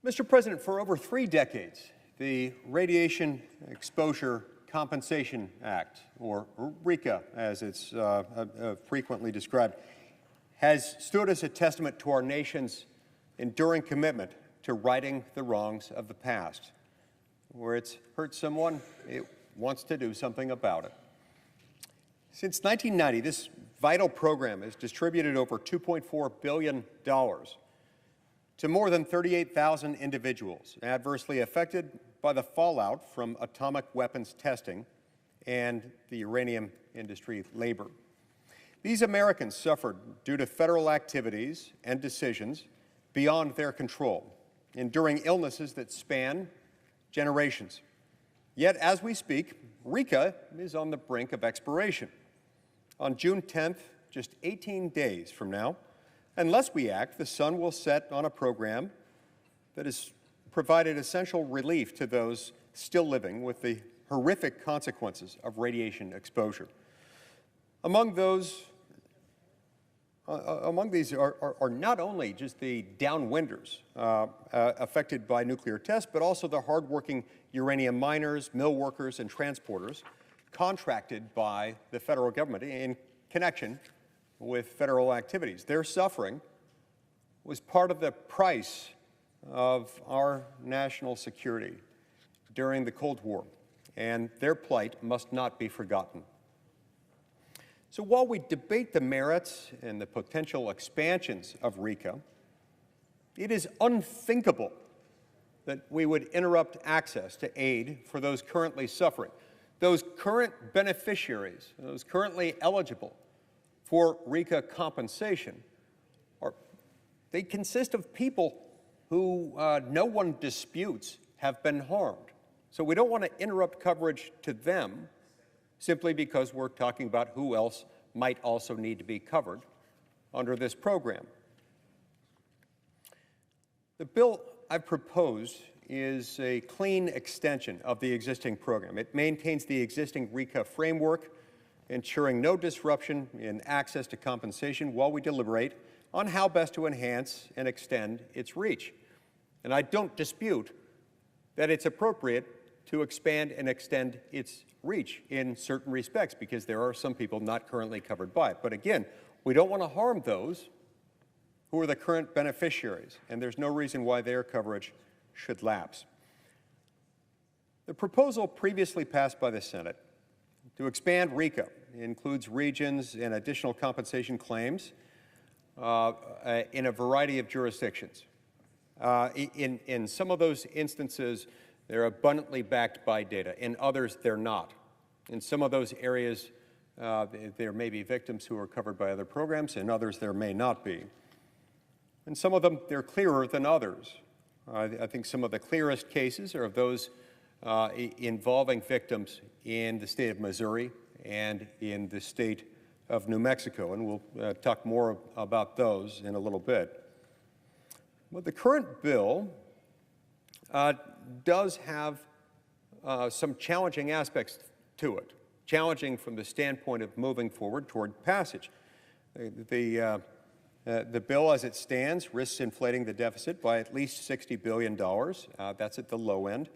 Mr. President, for over 3 decades, the Radiation Exposure Compensation Act, or RECA as it's frequently described, has stood as a testament to our nation's enduring commitment to righting the wrongs of the past. Where it's hurt someone, it wants to do something about it. Since 1990, this vital program has distributed over $2.4 billion to more than 38,000 individuals adversely affected by the fallout from atomic weapons testing and the uranium industry labor. These Americans suffered due to federal activities and decisions beyond their control, enduring illnesses that span generations. Yet, as we speak, RECA is on the brink of expiration. On June 10th, just 18 days from now, unless we act, the sun will set on a program that has provided essential relief to those still living with the horrific consequences of radiation exposure. Among these are not only just the downwinders affected by nuclear tests, but also the hardworking uranium miners, mill workers, and transporters contracted by the federal government in connection with federal activities. Their suffering was part of the price of our national security during the Cold War, and their plight must not be forgotten. So while we debate the merits and the potential expansions of RECA, it is unthinkable that we would interrupt access to aid for those currently suffering. Those current beneficiaries, those currently eligible for RECA compensation, they consist of people who no one disputes have been harmed. So we don't want to interrupt coverage to them simply because we're talking about who else might also need to be covered under this program. The bill I've proposed is a clean extension of the existing program. It maintains the existing RECA framework, ensuring no disruption in access to compensation while we deliberate on how best to enhance and extend its reach. And I don't dispute that it's appropriate to expand and extend its reach in certain respects because there are some people not currently covered by it. But again, we don't want to harm those who are the current beneficiaries, and there's no reason why their coverage should lapse. The proposal previously passed by the Senate to expand RECA includes regions and additional compensation claims in a variety of jurisdictions. In some of those instances, they're abundantly backed by data. In others, they're not. In some of those areas, there may be victims who are covered by other programs. In others, there may not be. And some of them, they're clearer than others. I think some of the clearest cases are of those involving victims in the state of Missouri and in the state of New Mexico, and we'll talk more about those in a little bit. But the current bill does have some challenging aspects to it, challenging from the standpoint of moving forward toward passage. The bill as it stands risks inflating the deficit by at least $60 billion. That's at the low end.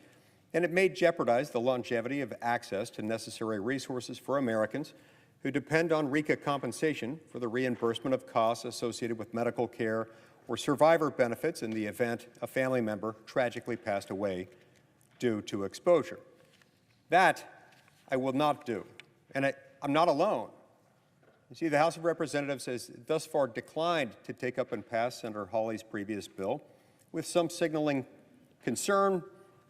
And it may jeopardize the longevity of access to necessary resources for Americans who depend on RECA compensation for the reimbursement of costs associated with medical care or survivor benefits in the event a family member tragically passed away due to exposure. That I will not do. And I'm not alone. You see, the House of Representatives has thus far declined to take up and pass Senator Hawley's previous bill, with some signaling concern,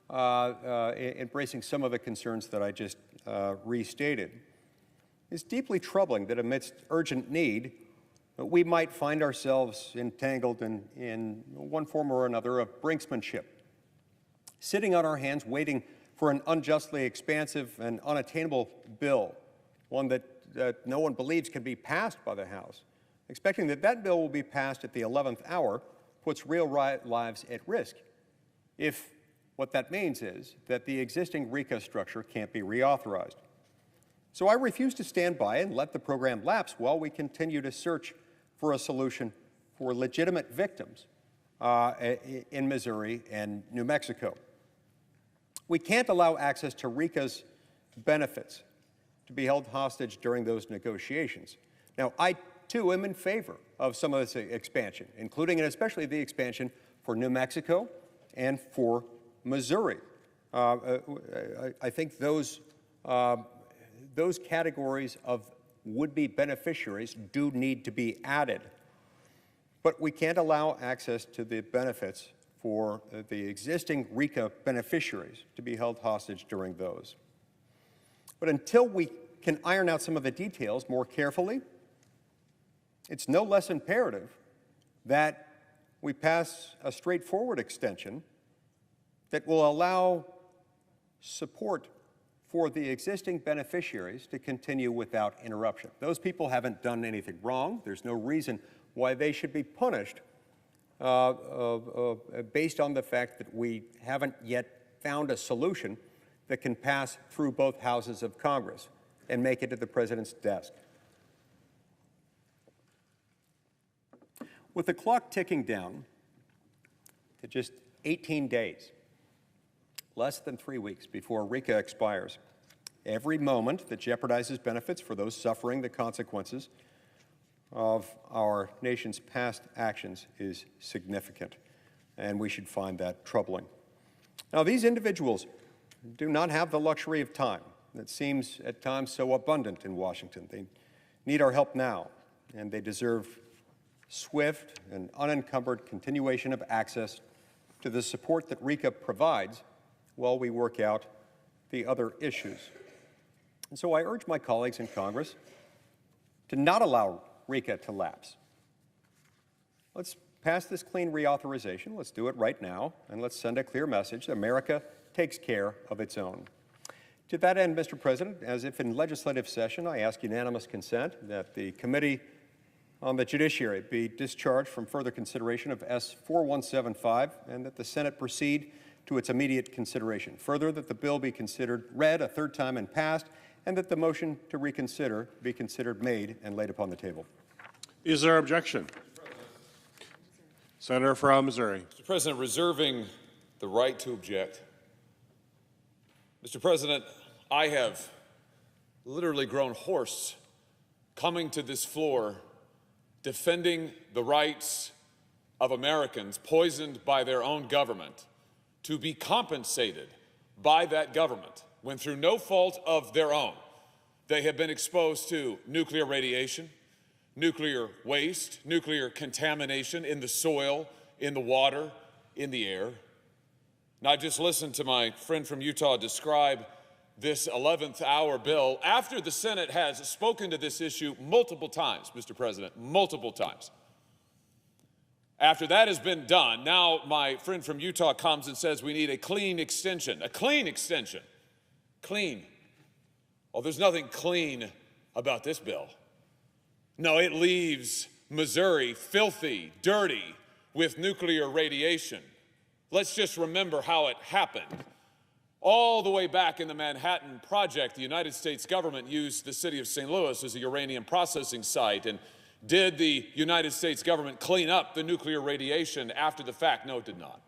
embracing some of the concerns that I just restated. It's deeply troubling that amidst urgent need, we might find ourselves entangled in one form or another of brinksmanship, sitting on our hands waiting for an unjustly expansive and unattainable bill, one that no one believes can be passed by the House. Expecting that that bill will be passed at the 11th hour puts real lives at risk, if what that means is that the existing RECA structure can't be reauthorized. So I refuse to stand by and let the program lapse while we continue to search for a solution for legitimate victims in Missouri and New Mexico. We can't allow access to RECA's benefits to be held hostage during those negotiations. Now, I, too, am in favor of some of this expansion, including and especially the expansion for New Mexico and for Missouri. I think those categories of would-be beneficiaries do need to be added. But we can't allow access to the benefits for the existing RECA beneficiaries to be held hostage during those. But until we can iron out some of the details more carefully, it's no less imperative that we pass a straightforward extension that will allow support for the existing beneficiaries to continue without interruption. Those people haven't done anything wrong. There's no reason why they should be punished based on the fact that we haven't yet found a solution that can pass through both houses of Congress and make it to the President's desk. With the clock ticking down to just 18 days, less than 3 weeks before RECA expires, every moment that jeopardizes benefits for those suffering the consequences of our nation's past actions is significant, and we should find that troubling. Now, these individuals do not have the luxury of time that seems at times so abundant in Washington. They need our help now, and they deserve swift and unencumbered continuation of access to the support that RECA provides while we work out the other issues. And so I urge my colleagues in Congress to not allow RECA to lapse. Let's pass this clean reauthorization. Let's do it right now, and let's send a clear message that America takes care of its own. To that end, Mr. President, as if in legislative session, I ask unanimous consent that the Committee on the Judiciary be discharged from further consideration of S-4175 and that the Senate proceed to its immediate consideration. Further, that the bill be read a third time and passed, and that the motion to reconsider be considered made and laid upon the table. Is there objection? Senator from Missouri. Mr. President, reserving the right to object. Mr. President, I have literally grown hoarse coming to this floor defending the rights of Americans poisoned by their own government to be compensated by that government when, through no fault of their own, they have been exposed to nuclear radiation, nuclear waste, nuclear contamination in the soil, in the water, in the air. And I just listened to my friend from Utah describe this 11th hour bill after the Senate has spoken to this issue multiple times, Mr. President, multiple times. After that has been done, now my friend from Utah comes and says we need a clean extension. A clean extension. Clean. Well, there's nothing clean about this bill. No, it leaves Missouri filthy, dirty with nuclear radiation. Let's just remember how it happened. All the way back in the Manhattan Project, the United States government used the city of St. Louis as a uranium processing site. And did the United States government clean up the nuclear radiation after the fact? No, it did not.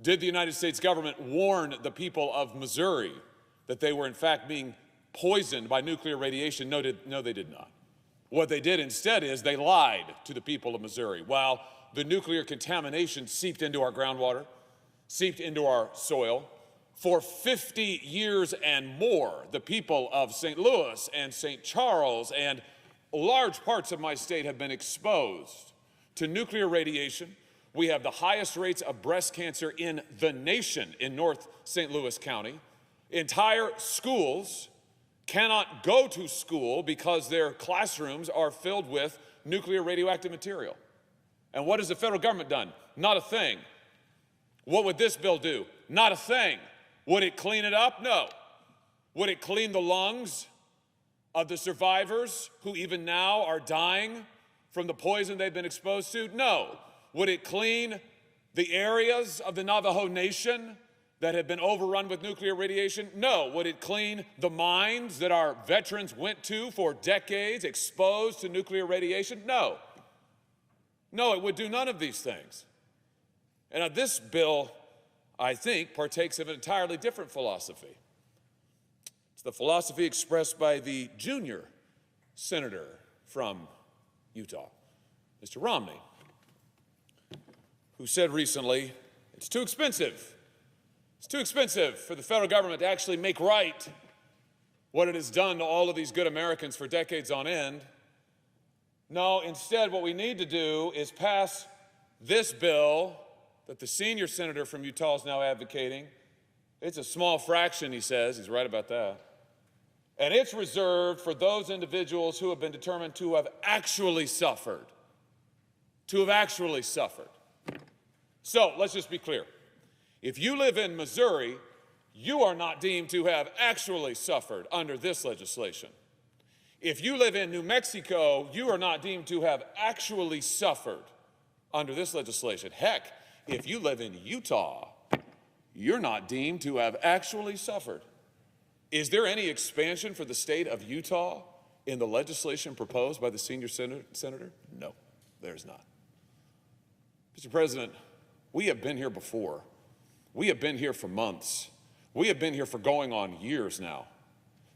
Did the United States government warn the people of Missouri that they were in fact being poisoned by nuclear radiation? No, they did not. What they did instead is they lied to the people of Missouri. While the nuclear contamination seeped into our groundwater, seeped into our soil, for 50 years and more, the people of St. Louis and St. Charles and large parts of my state have been exposed to nuclear radiation. We have the highest rates of breast cancer in the nation in North St. Louis County. Entire schools cannot go to school because their classrooms are filled with nuclear radioactive material. And what has the federal government done? Not a thing. What would this bill do? Not a thing. Would it clean it up? No. Would it clean the lungs of the survivors who even now are dying from the poison they've been exposed to? No. Would it clean the areas of the Navajo Nation that have been overrun with nuclear radiation? No. Would it clean the mines that our veterans went to for decades exposed to nuclear radiation? No. No, it would do none of these things. And now this bill, I think, partakes of an entirely different philosophy. It's the philosophy expressed by the junior senator from Utah, Mr. Romney, who said recently, it's too expensive. It's too expensive for the federal government to actually make right what it has done to all of these good Americans for decades on end. No, instead, what we need to do is pass this bill that the senior senator from Utah is now advocating. It's a small fraction, he says. He's right about that. And it's reserved for those individuals who have been determined to have actually suffered. To have actually suffered. So, let's just be clear. If you live in Missouri, you are not deemed to have actually suffered under this legislation. If you live in New Mexico, you are not deemed to have actually suffered under this legislation. Heck, if you live in Utah, you're not deemed to have actually suffered. Is there any expansion for the state of Utah in the legislation proposed by the senior senator? No, there's not. Mr. President, we have been here before. We have been here for months. We have been here for going on years now.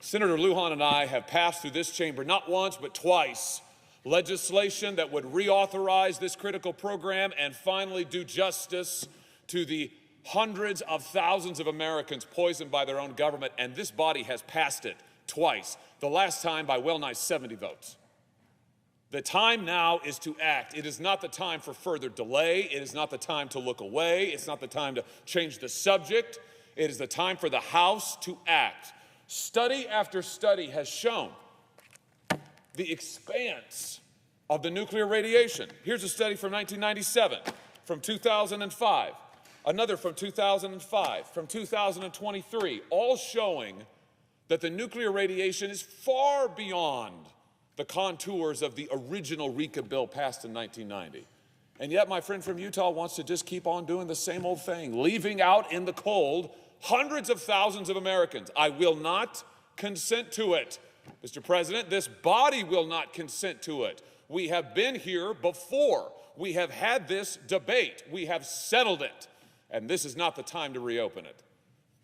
Senator Lujan and I have passed through this chamber not once but twice legislation that would reauthorize this critical program and finally do justice to the hundreds of thousands of Americans poisoned by their own government, and this body has passed it twice, the last time by well nigh 70 votes. The time now is to act. It is not the time for further delay. It is not the time to look away. It's not the time to change the subject. It is the time for the House to act. Study after study has shown the expanse of the nuclear radiation. Here's a study from 1997, from 2005, another from 2005, from 2023, all showing that the nuclear radiation is far beyond the contours of the original RECA bill passed in 1990. And yet my friend from Utah wants to just keep on doing the same old thing, leaving out in the cold hundreds of thousands of Americans. I will not consent to it. Mr. President, this body will not consent to it. We have been here before. We have had this debate. We have settled it. And this is not the time to reopen it.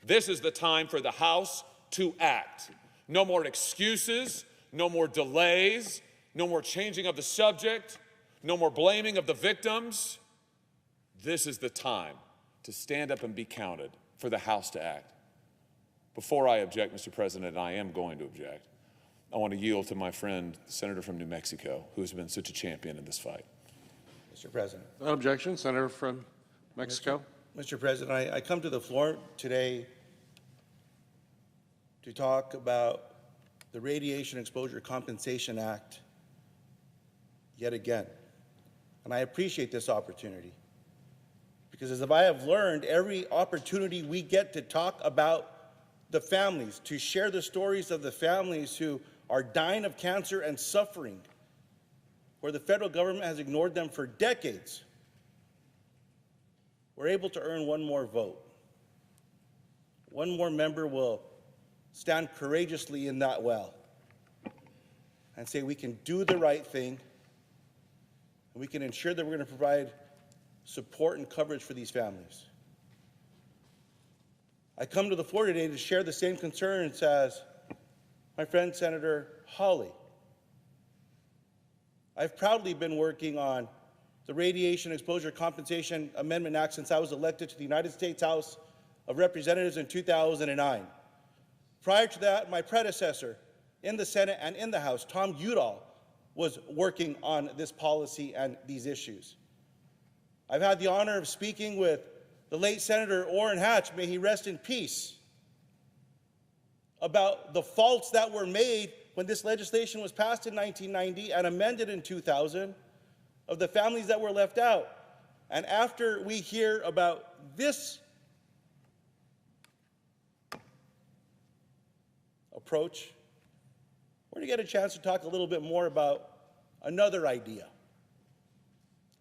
This is the time for the House to act. No more excuses, no more delays, no more changing of the subject, no more blaming of the victims. This is the time to stand up and be counted, for the House to act. Before I object, Mr. President, and I am going to object, I want to yield to my friend, the senator from New Mexico, who has been such a champion in this fight. Mr. President. Without objection, senator from Mexico. Mr. President, I come to the floor today to talk about the Radiation Exposure Compensation Act yet again. And I appreciate this opportunity because, as I have learned, every opportunity we get to talk about the families, to share the stories of the families who are dying of cancer and suffering, where the federal government has ignored them for decades, we're able to earn one more vote. One more member will stand courageously in that well and say we can do the right thing, and we can ensure that we're going to provide support and coverage for these families. I come to the floor today to share the same concerns as my friend Senator Hawley. I've proudly been working on the Radiation Exposure Compensation Amendment Act since I was elected to the United States House of Representatives in 2009. Prior to that, my predecessor in the Senate and in the House, Tom Udall, was working on this policy and these issues. I've had the honor of speaking with the late Senator Orrin Hatch, may he rest in peace, about the faults that were made when this legislation was passed in 1990 and amended in 2000, of the families that were left out. And after we hear about this approach, we're going to get a chance to talk a little bit more about another idea.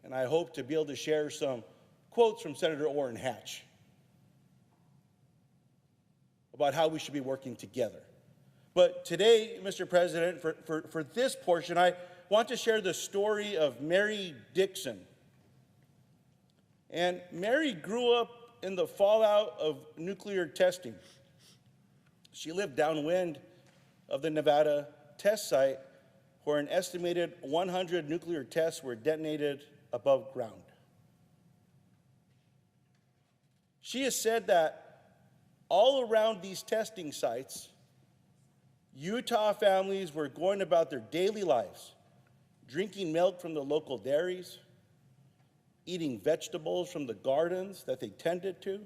And I hope to be able to share some quotes from Senator Orrin Hatch about how we should be working together. But today, Mr. President, for this portion, I want to share the story of Mary Dixon And Mary grew up in the fallout of nuclear testing. She lived downwind of the Nevada test site, where an estimated 100 nuclear tests were detonated above ground. She has said that all around these testing sites, Utah families were going about their daily lives, drinking milk from the local dairies, eating vegetables from the gardens that they tended to.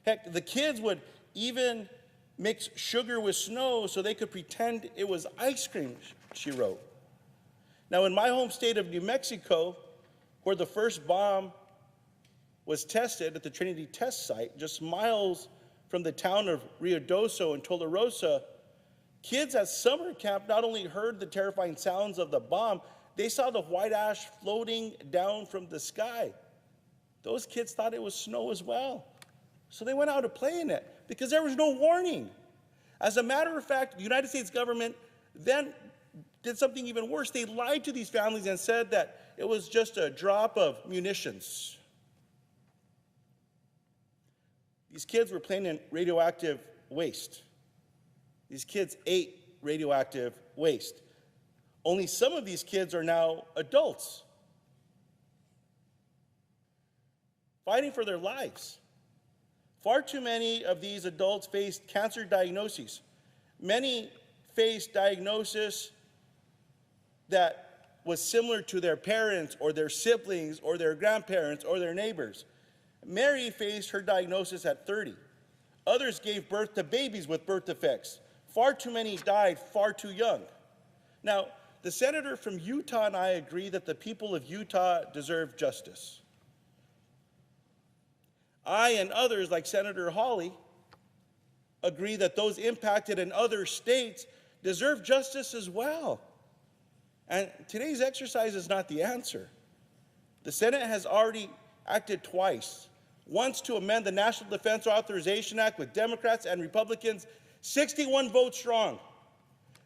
Heck, the kids would even mix sugar with snow so they could pretend it was ice cream, she wrote. Now, in my home state of New Mexico, where the first bomb was tested at the Trinity test site, just miles from the town of Ruidoso and Tularosa, kids at summer camp not only heard the terrifying sounds of the bomb, they saw the white ash floating down from the sky. Those kids thought it was snow as well. So they went out to play in it because there was no warning. As a matter of fact, the United States government then did something even worse. They lied to these families and said that it was just a drop of munitions. These kids were playing in radioactive waste. These kids ate radioactive waste. Only some of these kids are now adults, fighting for their lives. Far too many of these adults faced cancer diagnoses. Many faced diagnosis that was similar to their parents or their siblings or their grandparents or their neighbors. Mary faced her diagnosis at 30. Others gave birth to babies with birth defects. Far too many died far too young. Now, the senator from Utah and I agree that the people of Utah deserve justice. I and others, like Senator Hawley, agree that those impacted in other states deserve justice as well. And today's exercise is not the answer. The Senate has already acted twice. Once to amend the National Defense Authorization Act with Democrats and Republicans 61 votes strong.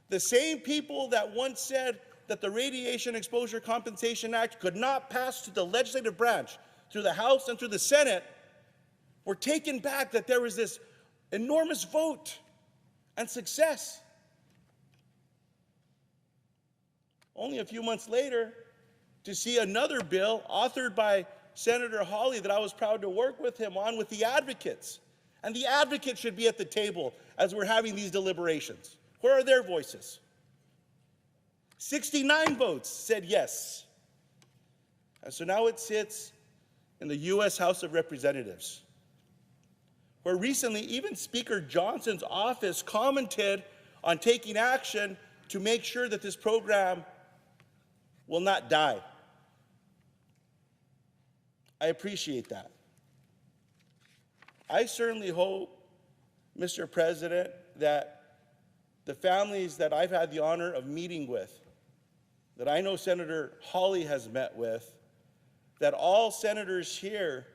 The same people that once said that the Radiation Exposure Compensation Act could not pass through the legislative branch, through the House and through the Senate, were taken back, that there was this enormous vote and success. Only a few months later, to see another bill authored by Senator Hawley that I was proud to work with him on, with the advocates. And the advocates should be at the table as we're having these deliberations. Where are their voices? 69 votes said yes. And so now it sits in the U.S. House of Representatives, where recently even Speaker Johnson's office commented on taking action to make sure that this program will not die. I appreciate that. I certainly hope, Mr. President, that the families that I've had the honor of meeting with, that I know Senator Hawley has met with, that all senators here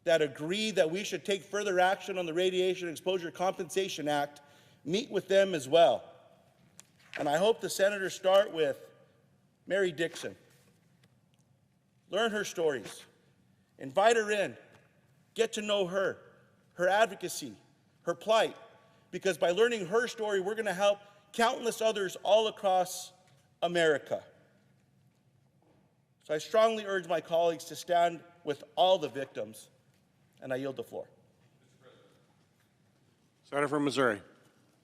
that agree that we should take further action on the Radiation Exposure Compensation Act meet with them as well. And I hope the senators start with Mary Dixon. Learn her stories. Invite her in. Get to know her, her advocacy, her plight. Because by learning her story, we're going to help countless others all across America. So I strongly urge my colleagues to stand with all the victims, and I yield the floor. Senator from Missouri.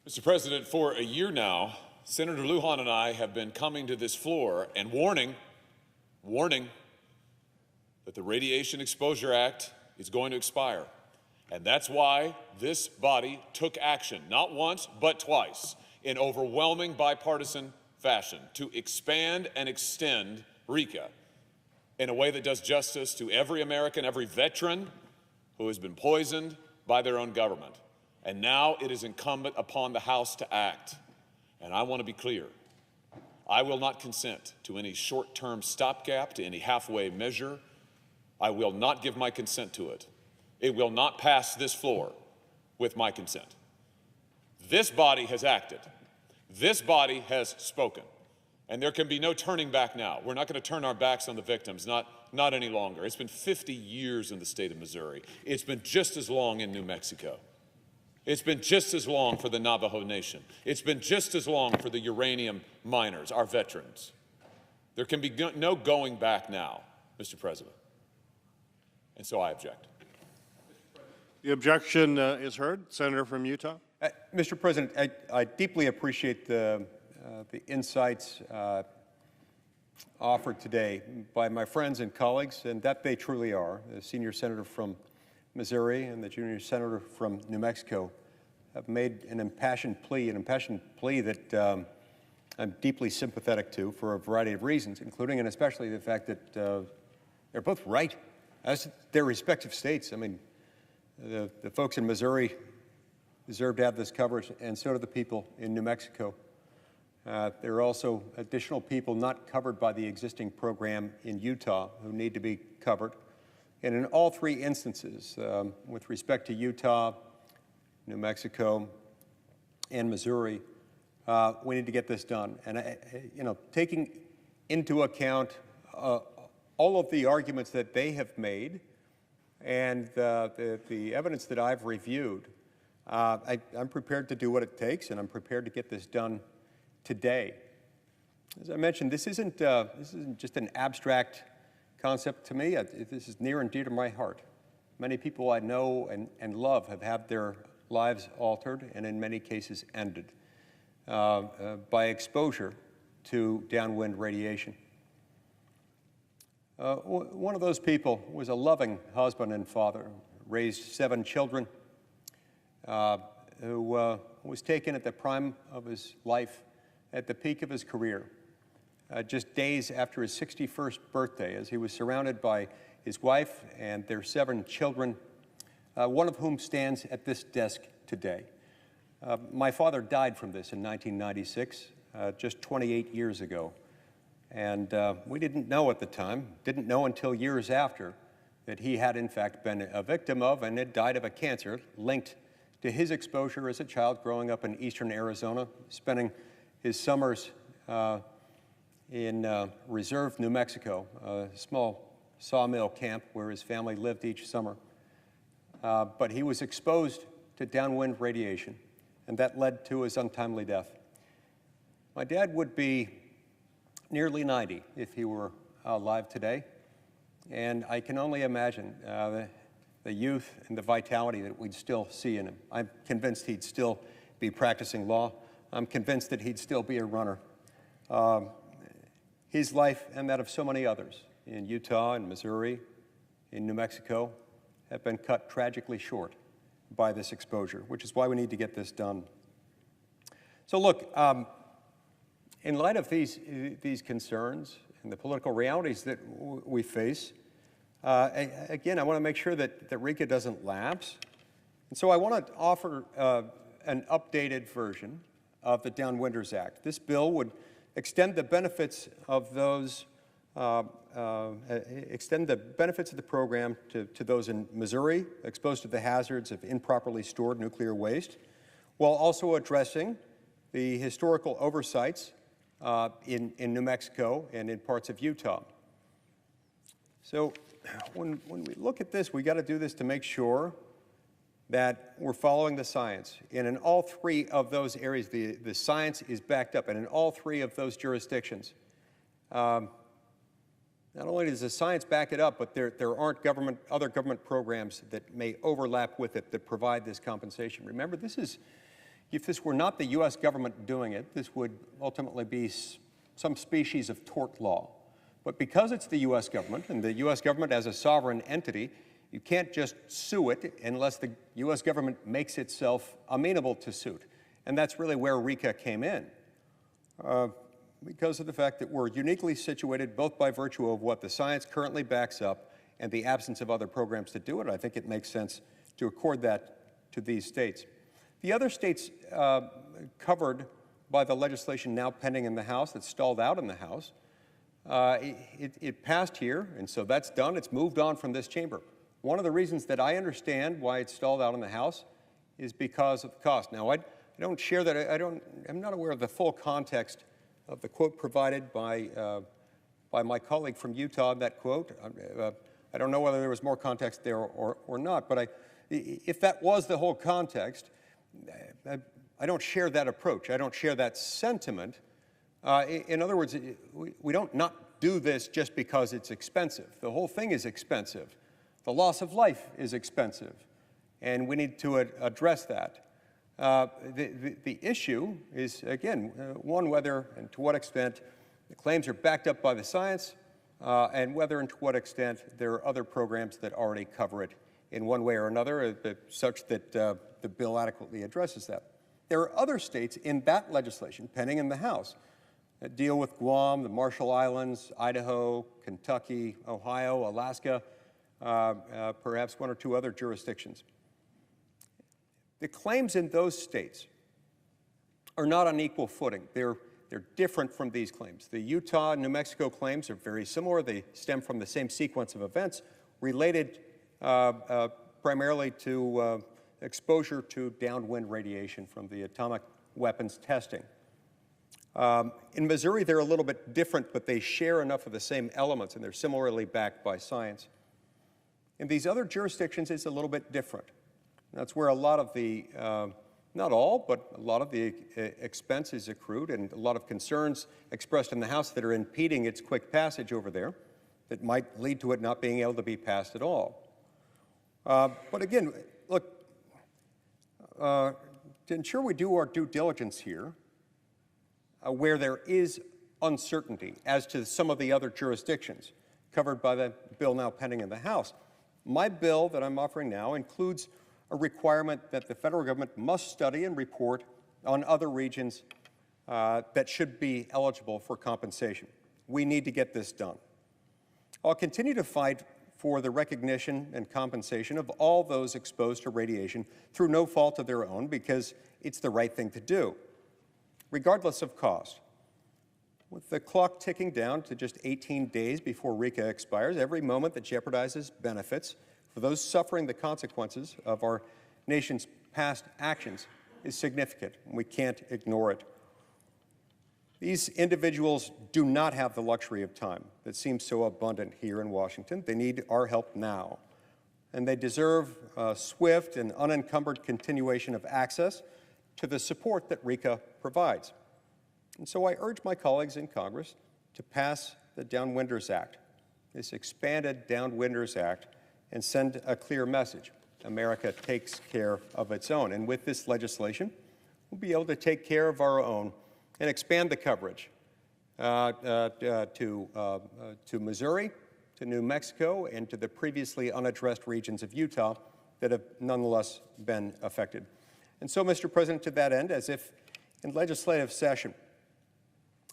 Mr. President, for a year now, Senator Lujan and I have been coming to this floor and warning that the Radiation Exposure Act is going to expire. And that's why this body took action, not once, but twice, in overwhelming bipartisan fashion to expand and extend RECA in a way that does justice to every American, every veteran who has been poisoned by their own government. And now it is incumbent upon the House to act. And I want to be clear. I will not consent to any short-term stopgap, to any halfway measure. I will not give my consent to it. It will not pass this floor with my consent. This body has acted. This body has spoken. And there can be no turning back now. We're not going to turn our backs on the victims, not not any longer. It's been 50 years in the state of Missouri. It's been just as long in New Mexico. It's been just as long for the Navajo Nation. It's been just as long for the uranium miners, our veterans. There can be no going back now, Mr. President. And so I object. The objection is heard. Senator from Utah. Mr. President, I deeply appreciate the insights offered today by my friends and colleagues, and that they truly are. The senior senator from Missouri and the junior senator from New Mexico have made an impassioned plea that I'm deeply sympathetic to for a variety of reasons, including and especially the fact that they're both right as their respective states. I mean, the folks in Missouri deserve to have this coverage, and so do the people in New Mexico. There are also additional people not covered by the existing program in Utah who need to be covered. And in all three instances, with respect to Utah, New Mexico, and Missouri, we need to get this done. And, taking into account all of the arguments that they have made and the evidence that I've reviewed, I'm prepared to do what it takes, and I'm prepared to get this done today. As I mentioned, this isn't just an abstract concept to me. This is near and dear to my heart. Many people I know and love have had their lives altered and in many cases ended by exposure to downwind radiation. One of those people was a loving husband and father, raised 7 children, who was taken at the prime of his life, at the peak of his career, just days after his 61st birthday, as he was surrounded by his wife and their 7 children, one of whom stands at this desk today. My father died from this in 1996, just 28 years ago. And we didn't know at the time, didn't know until years after, that he had in fact been a victim of and had died of a cancer linked to his exposure as a child growing up in eastern Arizona, spending his summers in Reserve, New Mexico, a small sawmill camp where his family lived each summer. But he was exposed to downwind radiation, and that led to his untimely death. My dad would be nearly 90 if he were alive today, and I can only imagine the youth and the vitality that we'd still see in him. I'm convinced he'd still be practicing law. I'm convinced that he'd still be a runner. His life and that of so many others in Utah and Missouri, in New Mexico, have been cut tragically short by this exposure, which is why we need to get this done. So look, in light of these concerns and the political realities that we face, again, I want to make sure that RECA doesn't lapse. And so I want to offer an updated version of the Downwinders Act. This bill would extend the benefits of those, extend the benefits of the program to those in Missouri exposed to the hazards of improperly stored nuclear waste, while also addressing the historical oversights in New Mexico and in parts of Utah. So when we look at this, we got to do this to make sure that we're following the science. And in all 3 of those areas, the science is backed up. And in all 3 of those jurisdictions, not only does the science back it up, but there aren't other government programs that may overlap with it that provide this compensation. Remember, if this were not the U.S. government doing it, this would ultimately be some species of tort law. But because it's the U.S. government, and the U.S. government as a sovereign entity, you can't just sue it unless the U.S. government makes itself amenable to suit. And that's really where RECA came in, because of the fact that we're uniquely situated both by virtue of what the science currently backs up and the absence of other programs to do it. I think it makes sense to accord that to these states. The other states covered by the legislation now pending in the House, that's stalled out in the House, it passed here, and so that's done. It's moved on from this chamber. One of the reasons that I understand why it's stalled out in the House is because of the cost. Now, I don't share that. I'm not aware of the full context of the quote provided by by my colleague from Utah, that quote. I don't know whether there was more context there or not, but if that was the whole context, I don't share that approach. I don't share that sentiment. In other words, we don't not do this just because it's expensive. The whole thing is expensive. The loss of life is expensive, and we need to address that. The issue is, again, one, whether and to what extent the claims are backed up by the science, and whether and to what extent there are other programs that already cover it in one way or another, such that the bill adequately addresses that. There are other states in that legislation pending in the House that deal with Guam, the Marshall Islands, Idaho, Kentucky, Ohio, Alaska, perhaps one or two other jurisdictions. The claims in those states are not on equal footing. They're different from these claims. The Utah and New Mexico claims are very similar. They stem from the same sequence of events related primarily to exposure to downwind radiation from the atomic weapons testing. In Missouri, they're a little bit different, but they share enough of the same elements, and they're similarly backed by science. In these other jurisdictions, it's a little bit different. That's where a lot of the, not all, but a lot of the expense is accrued, and a lot of concerns expressed in the House that are impeding its quick passage over there that might lead to it not being able to be passed at all. But again, look, to ensure we do our due diligence here, where there is uncertainty as to some of the other jurisdictions covered by the bill now pending in the House, my bill that I'm offering now includes a requirement that the federal government must study and report on other regions that should be eligible for compensation. We need to get this done. I'll continue to fight for the recognition and compensation of all those exposed to radiation through no fault of their own, because it's the right thing to do, regardless of cost. With the clock ticking down to just 18 days before RECA expires, every moment that jeopardizes benefits for those suffering the consequences of our nation's past actions is significant. We can't ignore it. These individuals do not have the luxury of time that seems so abundant here in Washington. They need our help now, and they deserve a swift and unencumbered continuation of access to the support that RECA provides. And so I urge my colleagues in Congress to pass the Downwinders Act, this expanded Downwinders Act, and send a clear message. America takes care of its own. And with this legislation, we'll be able to take care of our own and expand the coverage to Missouri, to New Mexico, and to the previously unaddressed regions of Utah that have nonetheless been affected. And so, Mr. President, to that end, as if in legislative session,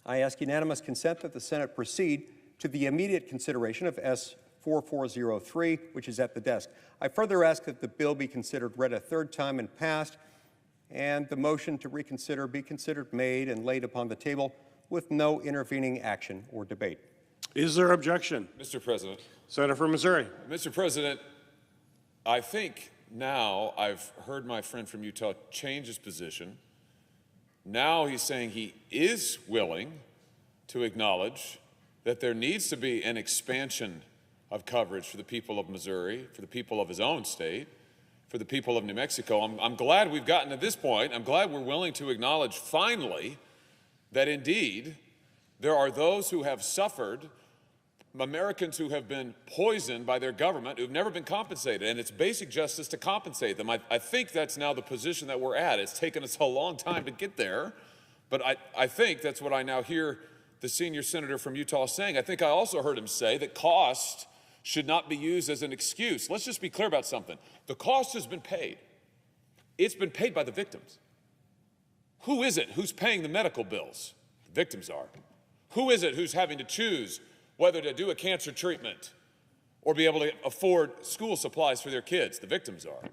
I ask unanimous consent that the Senate proceed to the immediate consideration of S. 4403, which is at the desk. I further ask that the bill be considered read a third time and passed, and the motion to reconsider be considered made and laid upon the table with no intervening action or debate. Is there objection? Mr. President. Senator from Missouri. Mr. President, I think now I've heard my friend from Utah change his position. Now he's saying he is willing to acknowledge that there needs to be an expansion of coverage for the people of Missouri, for the people of his own state, for the people of New Mexico. I'm glad we've gotten to this point. I'm glad we're willing to acknowledge finally that indeed there are those who have suffered, Americans who have been poisoned by their government, who've never been compensated, and it's basic justice to compensate them. I think that's now the position that we're at. It's taken us a long time to get there, but I think that's what I now hear the senior senator from Utah saying. I think I also heard him say that cost should not be used as an excuse. Let's just be clear about something. The cost has been paid. It's been paid by the victims. Who is it who's paying the medical bills? The victims are. Who is it who's having to choose whether to do a cancer treatment or be able to afford school supplies for their kids? The victims are.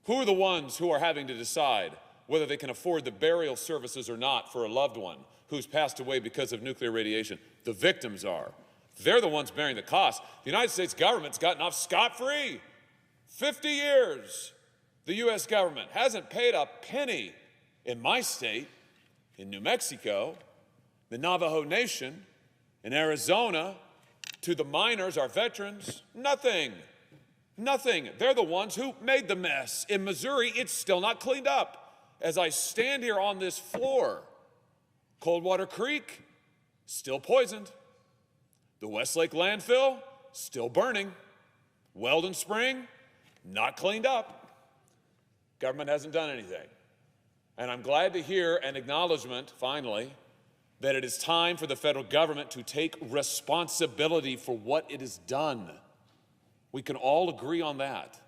Who are the ones who are having to decide whether they can afford the burial services or not for a loved one who's passed away because of nuclear radiation? The victims are. They're the ones bearing the cost. The United States government's gotten off scot-free. 50 years, the U.S. government hasn't paid a penny in my state, in New Mexico, the Navajo Nation, In Arizona, to the miners, our veterans, nothing. Nothing. They're the ones who made the mess. In Missouri, it's still not cleaned up. As I stand here on this floor, Coldwater Creek, still poisoned. The Westlake landfill, still burning. Weldon Spring, not cleaned up. Government hasn't done anything. And I'm glad to hear an acknowledgement, finally, that it is time for the federal government to take responsibility for what it has done. We can all agree on that.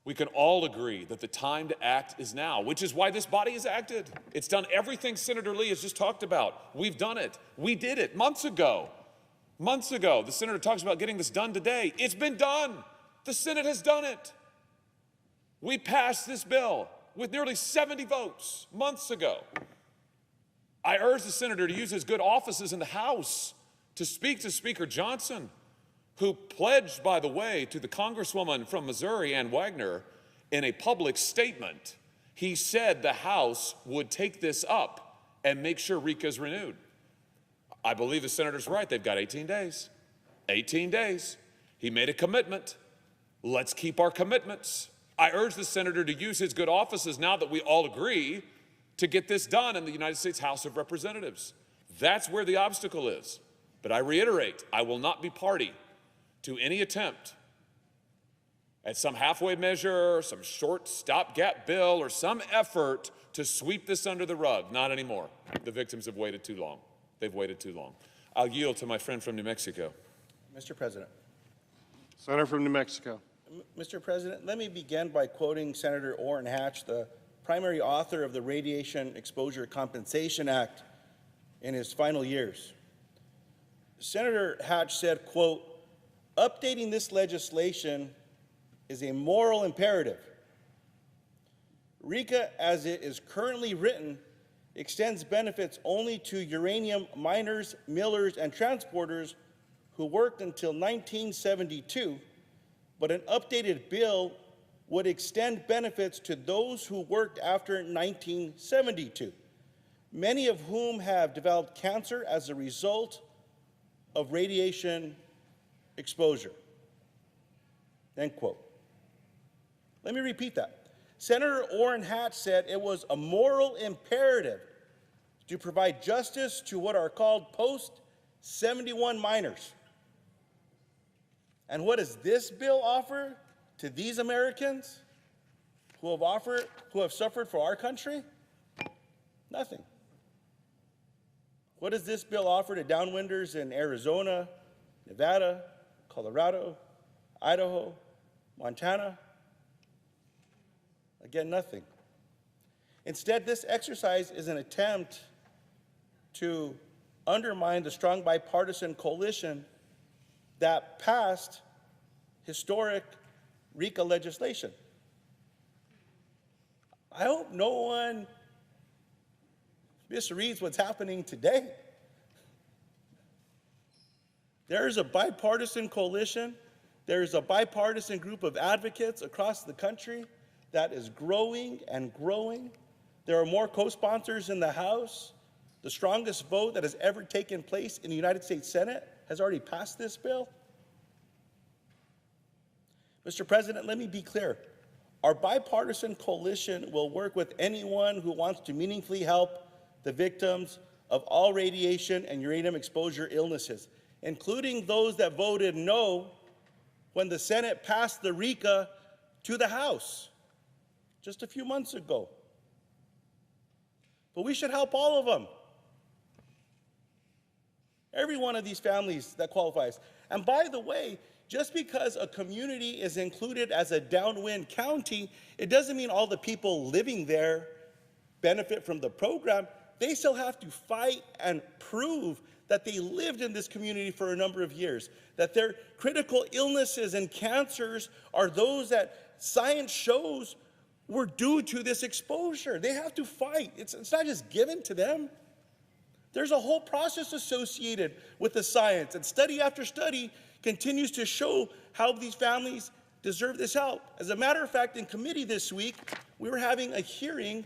We can all agree that the time to act is now, which is why this body has acted. It's done everything Senator Lee has just talked about. We've done it. We did it months ago. Months ago, the senator talks about getting this done today. It's been done. The Senate has done it. We passed this bill with nearly 70 votes months ago. I urge the senator to use his good offices in the House to speak to Speaker Johnson, who pledged, by the way, to the Congresswoman from Missouri, Ann Wagner, in a public statement, he said the House would take this up and make sure RECA is renewed. I believe the senator's right. They've got 18 days. 18 days. He made a commitment. Let's keep our commitments. I urge the senator to use his good offices now that we all agree to get this done in the United States House of Representatives. That's where the obstacle is. But I reiterate, I will not be party to any attempt at some halfway measure, some short stopgap bill, or some effort to sweep this under the rug. Not anymore. The victims have waited too long. They've waited too long. I'll yield to my friend from New Mexico. Mr. President. Senator from New Mexico. Mr. President, let me begin by quoting Senator Orrin Hatch, the primary author of the Radiation Exposure Compensation Act, in his final years. Senator Hatch said, quote, "Updating this legislation is a moral imperative. RECA, as it is currently written, extends benefits only to uranium miners, millers, and transporters who worked until 1972, but an updated bill would extend benefits to those who worked after 1972, many of whom have developed cancer as a result of radiation exposure." End quote. Let me repeat that. Senator Orrin Hatch said it was a moral imperative to provide justice to what are called post-71 miners. And what does this bill offer to these Americans who have suffered for our country? Nothing. What does this bill offer to downwinders in Arizona, Nevada, Colorado, Idaho, Montana? Again, nothing. Instead, this exercise is an attempt to undermine the strong bipartisan coalition that passed historic RECA legislation. I hope no one misreads what's happening today. There is a bipartisan coalition. There is a bipartisan group of advocates across the country that is growing and growing. There are more co-sponsors in the House. The strongest vote that has ever taken place in the United States Senate has already passed this bill. Mr. President, let me be clear. Our bipartisan coalition will work with anyone who wants to meaningfully help the victims of all radiation and uranium exposure illnesses, including those that voted no when the Senate passed the RECA to the House just a few months ago. But we should help all of them. Every one of these families that qualifies. And by the way, just because a community is included as a downwind county, it doesn't mean all the people living there benefit from the program. They still have to fight and prove that they lived in this community for a number of years, that their critical illnesses and cancers are those that science shows were due to this exposure. They have to fight. It's not just given to them. There's a whole process associated with the science, and study after study continues to show how these families deserve this help. As a matter of fact, in committee this week, we were having a hearing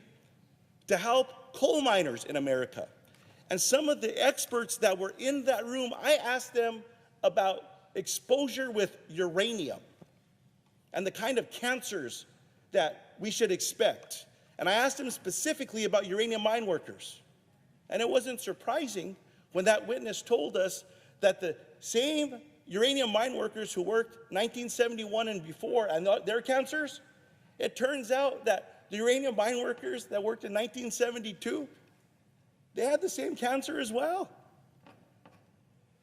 to help coal miners in America. And some of the experts that were in that room, I asked them about exposure with uranium and the kind of cancers that we should expect. And I asked them specifically about uranium mine workers. And it wasn't surprising when that witness told us that the same uranium mine workers who worked 1971 and before and their cancers, it turns out that the uranium mine workers that worked in 1972, they had the same cancer as well.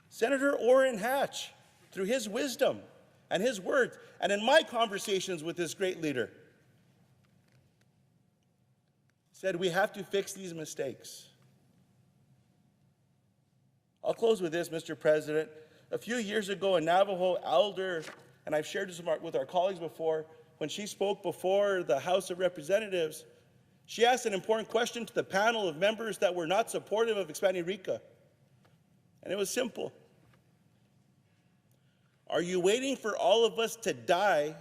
Senator Orrin Hatch, through his wisdom and his words, and in my conversations with this great leader, said we have to fix these mistakes. I'll close with this, Mr. President. A few years ago, a Navajo elder, and I've shared this with our colleagues before, when she spoke before the House of Representatives, she asked an important question to the panel of members that were not supportive of expanding RECA. And it was simple. Are you waiting for all of us to die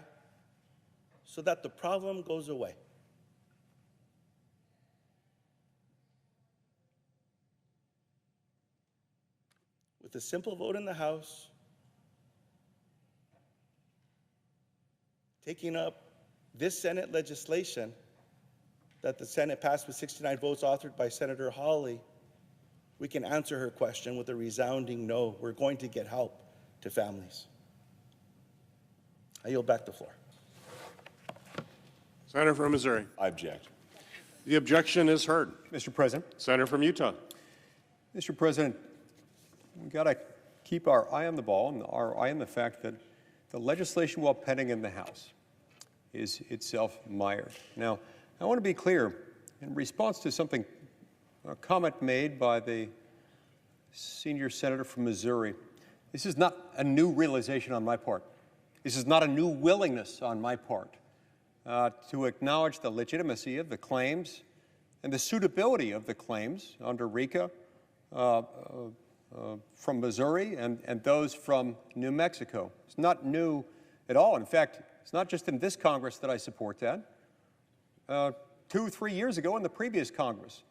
so that the problem goes away? With a simple vote in the House, taking up this Senate legislation that the Senate passed with 69 votes authored by Senator Hawley, we can answer her question with a resounding no. We're going to get help to families. I yield back the floor. Senator from Missouri. I object. The objection is heard. Mr. President. Senator from Utah. Mr. President, we've got to keep our eye on the ball and our eye on the fact that the legislation, while pending in the House, is itself mired. Now, I want to be clear, in response to something, a comment made by the senior senator from Missouri, this is not a new realization on my part. This is not a new willingness on my part to acknowledge the legitimacy of the claims and the suitability of the claims under RECA from Missouri and those from New Mexico. It's not new at all. In fact, it's not just in this Congress that I support that. 2 or 3 years ago in the previous Congress,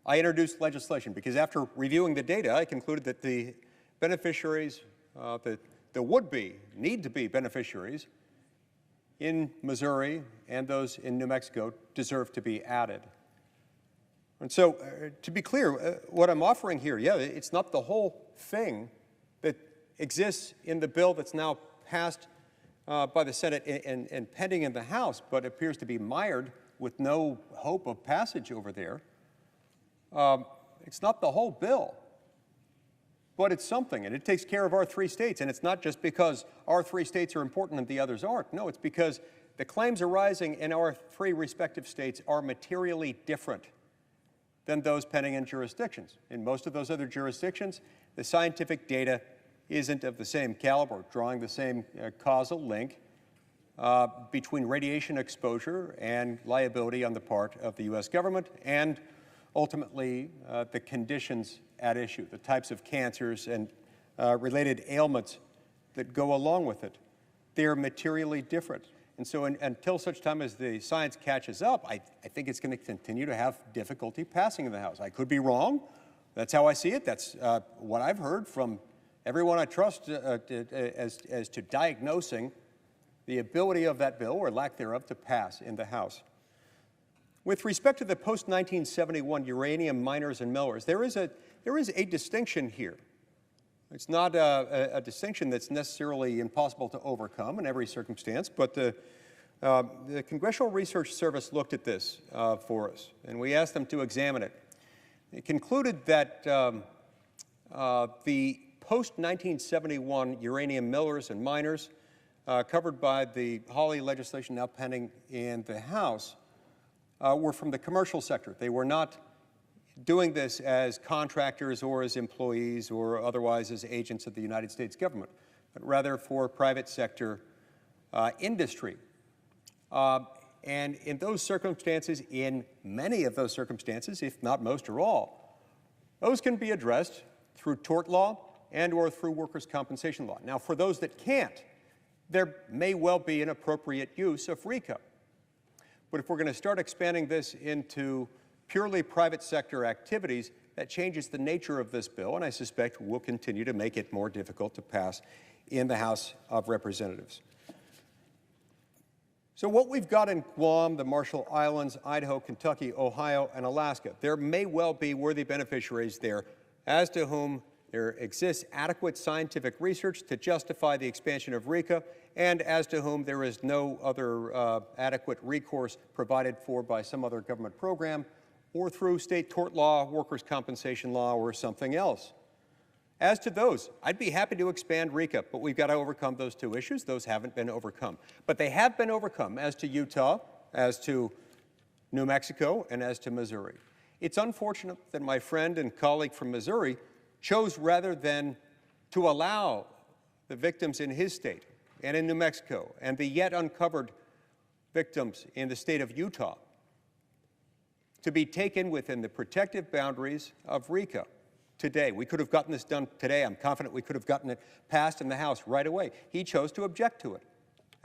I introduced legislation because after reviewing the data, I concluded that the beneficiaries, the would-be, need-to-be beneficiaries in Missouri and those in New Mexico deserve to be added. And so, to be clear, what I'm offering here, yeah, it's not the whole thing that exists in the bill that's now passed by the Senate and pending in the House, but appears to be mired with no hope of passage over there. It's not the whole bill, but it's something, and it takes care of our 3 states. And it's not just because our 3 states are important and the others aren't. No, it's because the claims arising in our 3 respective states are materially different than those pending in jurisdictions. In most of those other jurisdictions, the scientific data isn't of the same caliber, drawing the same causal link between radiation exposure and liability on the part of the U.S. government and ultimately the conditions at issue, the types of cancers and related ailments that go along with it. They're materially different. And so until such time as the science catches up, I think it's going to continue to have difficulty passing in the House. I could be wrong. That's how I see it. That's what I've heard from everyone I trust as to diagnosing the ability of that bill or lack thereof to pass in the House. With respect to the post-1971 uranium miners and millers, there is a distinction here. It's not a distinction that's necessarily impossible to overcome in every circumstance, but the Congressional Research Service looked at this for us, and we asked them to examine it. It concluded that the post-1971 uranium millers and miners covered by the Hawley legislation now pending in the House were from the commercial sector. They were not doing this as contractors or as employees or otherwise as agents of the United States government, but rather for private sector industry. And in those circumstances, in many of those circumstances, if not most or all, those can be addressed through tort law and or through workers' compensation law. Now, for those that can't, there may well be an appropriate use of RECA. But if we're going to start expanding this into purely private sector activities, that changes the nature of this bill, and I suspect will continue to make it more difficult to pass in the House of Representatives. So what we've got in Guam, the Marshall Islands, Idaho, Kentucky, Ohio, and Alaska, there may well be worthy beneficiaries there as to whom there exists adequate scientific research to justify the expansion of RECA, and as to whom there is no other adequate recourse provided for by some other government program or through state tort law, workers' compensation law, or something else. As to those, I'd be happy to expand RECA, but we've got to overcome those two issues. Those haven't been overcome. But they have been overcome as to Utah, as to New Mexico, and as to Missouri. It's unfortunate that my friend and colleague from Missouri chose, rather than to allow the victims in his state and in New Mexico and the yet uncovered victims in the state of Utah to be taken within the protective boundaries of RECA today. We could have gotten this done today. I'm confident we could have gotten it passed in the House right away. He chose to object to it.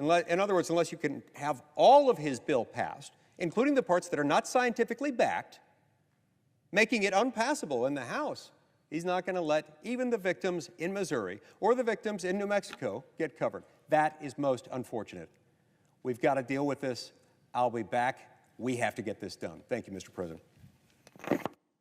In other words, unless you can have all of his bill passed, including the parts that are not scientifically backed, making it unpassable in the House, he's not going to let even the victims in Missouri or the victims in New Mexico get covered. That is most unfortunate. We've got to deal with this. I'll be back. We have to get this done. Thank you, Mr. President.